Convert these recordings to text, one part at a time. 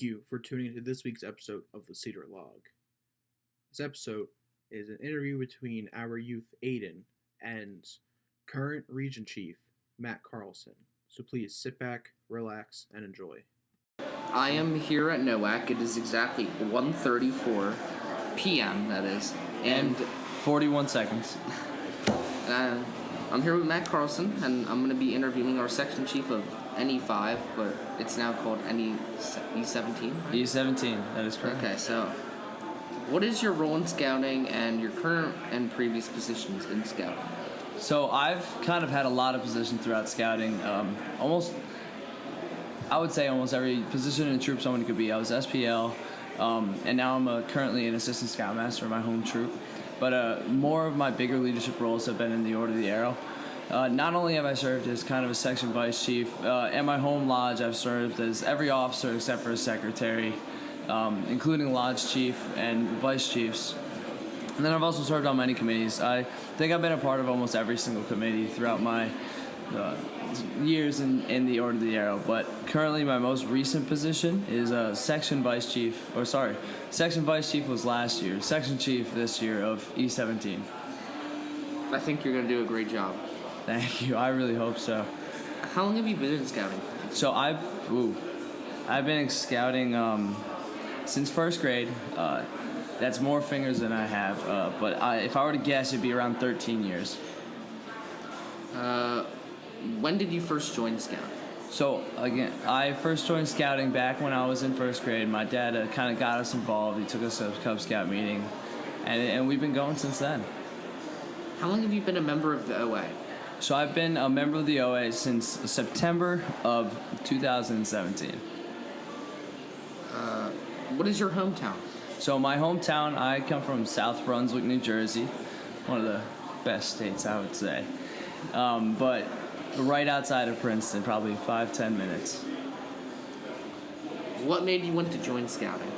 you for tuning into this week's episode of the Cedar Log. This episode is an interview between our youth Aiden and current Region Chief Matt Carlson. So please sit back, relax, and enjoy. I am here at NOAC. It is exactly 1:34 p.m. That is, and 41 seconds. I'm here with Matt Carlson, and I'm going to be interviewing our section chief of NE5, but it's now called E17. Right? E17, that is correct. Okay, so what is your role in scouting and your current and previous positions in scouting? So I've kind of had a lot of positions throughout scouting. I would say almost every position in the troop someone could be. I was SPL, and now I'm currently an assistant scoutmaster in my home troop. But more of my bigger leadership roles have been in the Order of the Arrow. Not only have I served as kind of a section vice chief, at my home lodge I've served as every officer except for a secretary, including lodge chief and vice chiefs. And then I've also served on many committees. I think I've been a part of almost every single committee throughout my years in the Order of the Arrow. But currently my most recent position is section vice chief, section vice chief was last year, section chief this year of E17. I think you're going to do a great job. Thank you. I really hope so. How long have you been in scouting? So I've been in scouting since first grade. That's more fingers than I have. But if I were to guess, it'd be around 13 years. When did you first join scouting? So again, I first joined scouting back when I was in first grade. My dad kind of got us involved. He took us to a Cub Scout meeting, and we've been going since then. How long have you been a member of the OA? So I've been a member of the OA since September of 2017. What is your hometown? So my hometown, I come from South Brunswick, New Jersey, one of the best states, I would say. But right outside of Princeton, probably 5-10 minutes. What made you want to join scouting?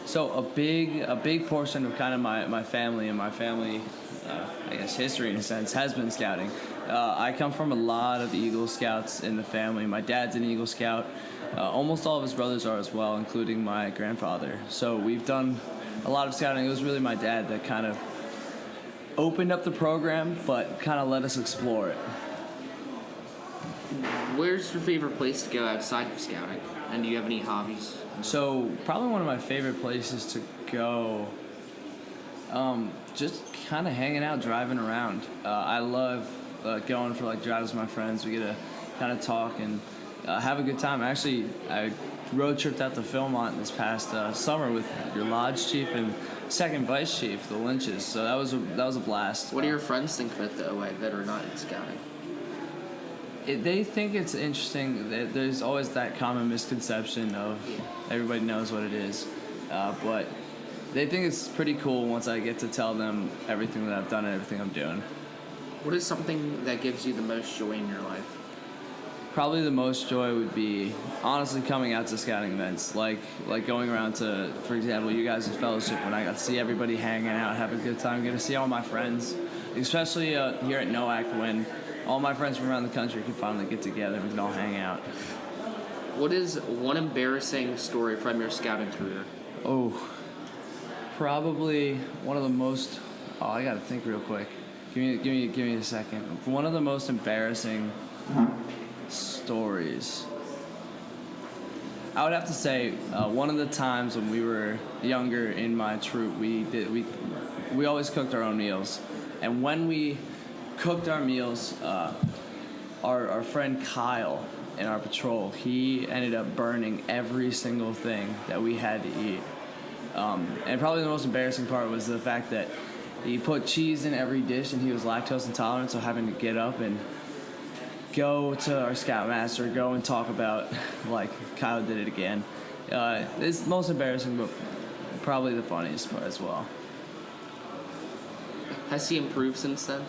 So a big portion of kind of my family and my family, I guess history in a sense, has been scouting. I come from a lot of Eagle Scouts in the family. My dad's an Eagle Scout. Almost all of his brothers are as well, including my grandfather. So we've done a lot of scouting. It was really my dad that kind of opened up the program, but kind of let us explore it. Where's your favorite place to go outside of scouting? And do you have any hobbies? So probably one of my favorite places to go, just kind of hanging out, driving around. I love going for drives with my friends. We get to kind of talk and have a good time. Actually, I road tripped out to Philmont this past summer with your lodge chief and second vice chief, the Lynches. So that was a blast. What do your friends think about the OA that are not in scouting? They think it's interesting. There's always that common misconception of everybody knows what it is, but they think it's pretty cool once I get to tell them everything that I've done and everything I'm doing. What is something that gives you the most joy in your life? Probably the most joy would be honestly coming out to scouting events, like going around to, for example, you guys' fellowship, when I got to see everybody hanging out, have a good time, get to see all my friends, especially here at NOAC when all my friends from around the country can finally get together and we can all hang out. What is one embarrassing story from your scouting career? Oh, probably one of the most. Oh, I gotta think real quick. Give me a second. One of the most embarrassing stories. I would have to say one of the times when we were younger in my troop, we always cooked our own meals, and when we cooked our meals, our friend Kyle in our patrol, he ended up burning every single thing that we had to eat. And probably the most embarrassing part was the fact that he put cheese in every dish and he was lactose intolerant, so having to get up and go to our scoutmaster, go and talk about Kyle did it again. It's the most embarrassing, but probably the funniest part as well. Has he improved since then?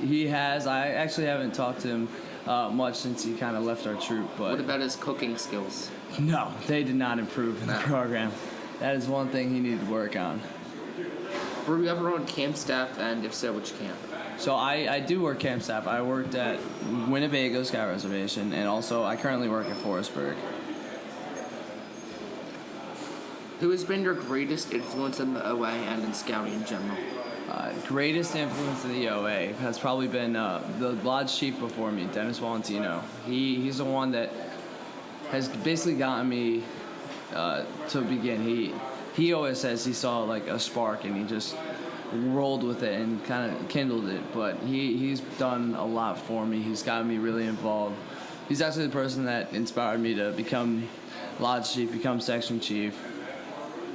He has. I actually haven't talked to him much since he kind of left our troop. But what about his cooking skills? No, they did not improve in the program. That is one thing he needed to work on. Were you ever on camp staff, and if so, which camp? So I do work camp staff. I worked at Winnebago Scout Reservation, and also I currently work at Forestburg. Who has been your greatest influence in the OA and in scouting in general? Greatest influence in the OA has probably been the lodge chief before me, Dennis Valentino. He's the one that has basically gotten me to begin. He always says he saw like a spark and he just rolled with it and kind of kindled it. But he's done a lot for me. He's gotten me really involved. He's actually the person that inspired me to become lodge chief, become section chief,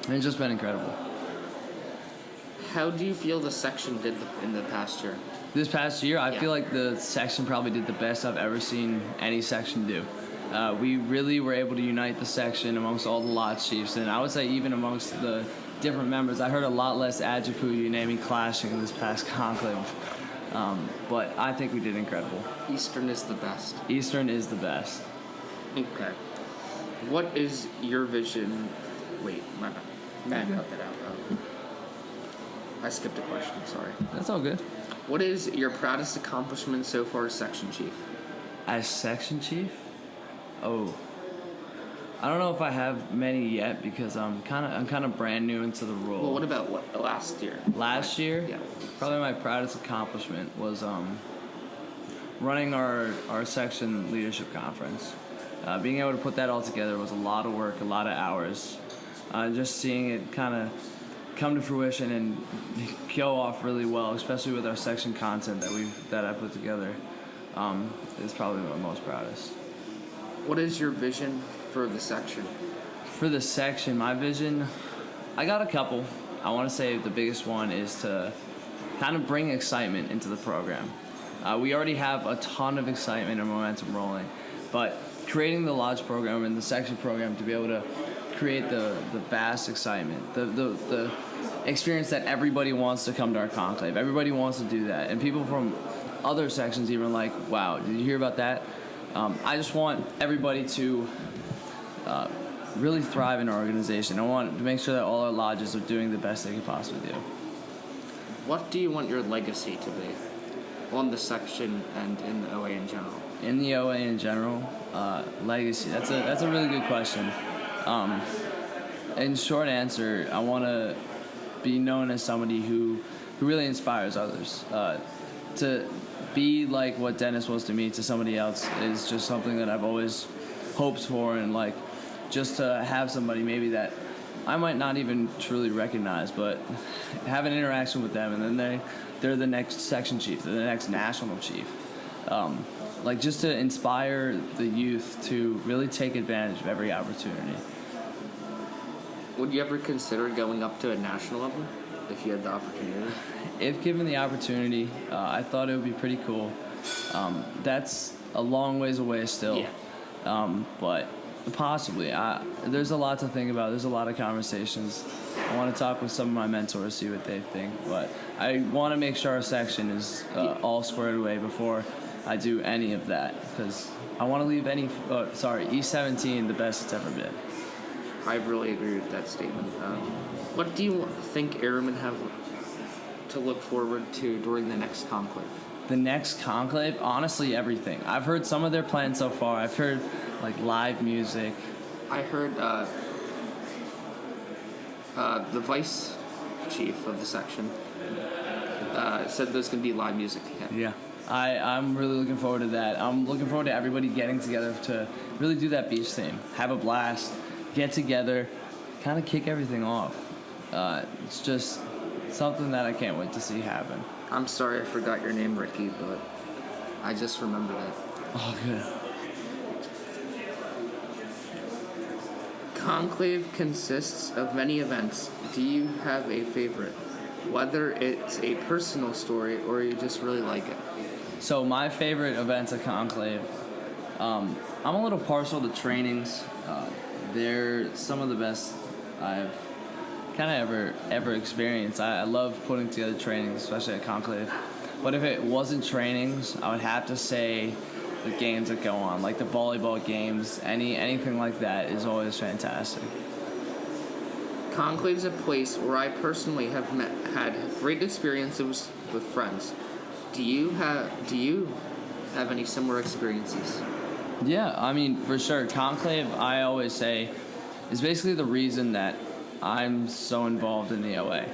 and it's just been incredible. How do you feel the section did in the past year? This past year, I feel like the section probably did the best I've ever seen any section do. We really were able to unite the section amongst all the lodge chiefs, and I would say even amongst the different members. I heard a lot less Adjective Unami clashing this past conclave, but I think we did incredible. Eastern is the best. Eastern is the best. Okay. What is your vision? Wait, my bad. Cut that out. I skipped a question, sorry. That's all good. What is your proudest accomplishment so far as section chief? As section chief? Oh. I don't know if I have many yet because I'm kind of brand new into the role. Well, what about last year? Last year? Yeah. Probably my proudest accomplishment was running our section leadership conference. Being able to put that all together was a lot of work, a lot of hours. Just seeing it kind of come to fruition and go off really well, especially with our section content that I put together, is probably my most proudest. What is your vision for the section? For the section, my vision, I got a couple. I want to say the biggest one is to kind of bring excitement into the program. We already have a ton of excitement and momentum rolling, but creating the lodge program and the section program to be able to create the vast excitement, the experience that everybody wants to come to our conclave. Everybody wants to do that. And people from other sections even like, wow, did you hear about that? I just want everybody to really thrive in our organization. I want to make sure that all our lodges are doing the best they can possibly do. What do you want your legacy to be on the section and in the OA in general? In the OA in general, legacy, that's a really good question. In short answer, I want to be known as somebody who really inspires others. To be like what Dennis was to me to somebody else is just something that I've always hoped for, and like just to have somebody maybe that I might not even truly recognize, but have an interaction with them, and then they're the next section chief, they're the next national chief. Like just to inspire the youth to really take advantage of every opportunity. Would you ever consider going up to a national level if you had the opportunity? If given the opportunity, I thought it would be pretty cool. That's a long ways away still, but possibly. There's a lot to think about. There's a lot of conversations. I want to talk with some of my mentors, see what they think, but I want to make sure our section is all squared away before I do any of that, because I want to leave E17 the best it's ever been. I really agree with that statement. What do you think airmen have to look forward to during the next conclave? The next conclave, honestly, everything. I've heard some of their plans so far. I've heard like live music. I heard the vice chief of the section said there's going to be live music. Yeah. I'm really looking forward to that. I'm looking forward to everybody getting together to really do that beach theme. Have a blast, get together, kind of kick everything off. It's just something that I can't wait to see happen. I'm sorry I forgot your name, Ricky, but I just remembered it. Oh, good. Conclave consists of many events. Do you have a favorite? Whether it's a personal story or you just really like it. So my favorite events at Conclave, I'm a little partial to trainings. They're some of the best I've kind of ever experienced. I love putting together trainings, especially at Conclave. But if it wasn't trainings, I would have to say the games that go on, like the volleyball games, anything like that is always fantastic. Conclave is a place where I personally have had great experiences with friends. Do you have any similar experiences? Yeah, I mean, for sure. Conclave, I always say, is basically the reason that I'm so involved in the OA.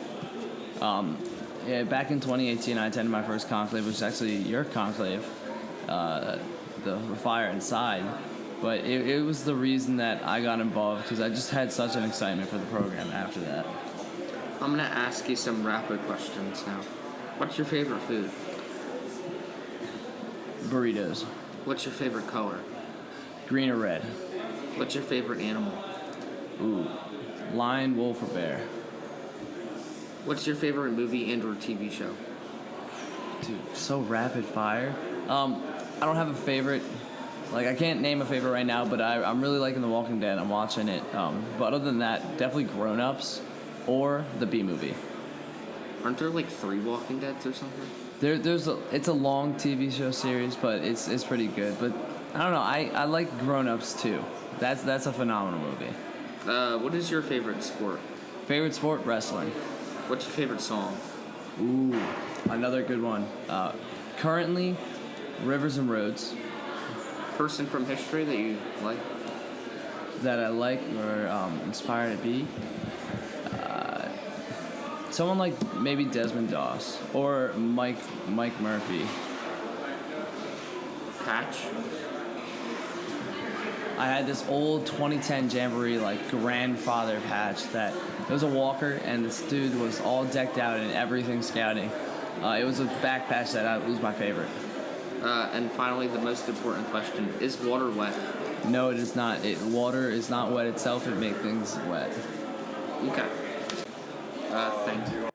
Yeah, back in 2018, I attended my first conclave, which is actually your conclave, the Fire Inside. But it was the reason that I got involved because I just had such an excitement for the program after that. I'm gonna ask you some rapid questions now. What's your favorite food? Burritos. What's your favorite color? Green or red? What's your favorite animal? Ooh. Lion, wolf, or bear? What's your favorite movie and/or TV show? Dude, so rapid fire. I don't have a favorite. Like, I can't name a favorite right now, but I'm really liking The Walking Dead. I'm watching it. But other than that, definitely Grown Ups or the B movie. Aren't there like 3 Walking Deads or something? It's a long TV show series, but it's pretty good. But I don't know. I like Grown Ups too. That's a phenomenal movie. What is your favorite sport? Favorite sport? Wrestling. What's your favorite song? Ooh, another good one. Currently, Rivers and Roads. Person from history that you like? That I like or inspired to be. Someone like maybe Desmond Doss or Mike Murphy. Patch? I had this old 2010 Jamboree like grandfather patch that it was a walker, and this dude was all decked out in everything scouting. It was a back patch that was my favorite. And finally, the most important question: is water wet? No, it is not. Water is not wet itself. It makes things wet. Okay. Thank you.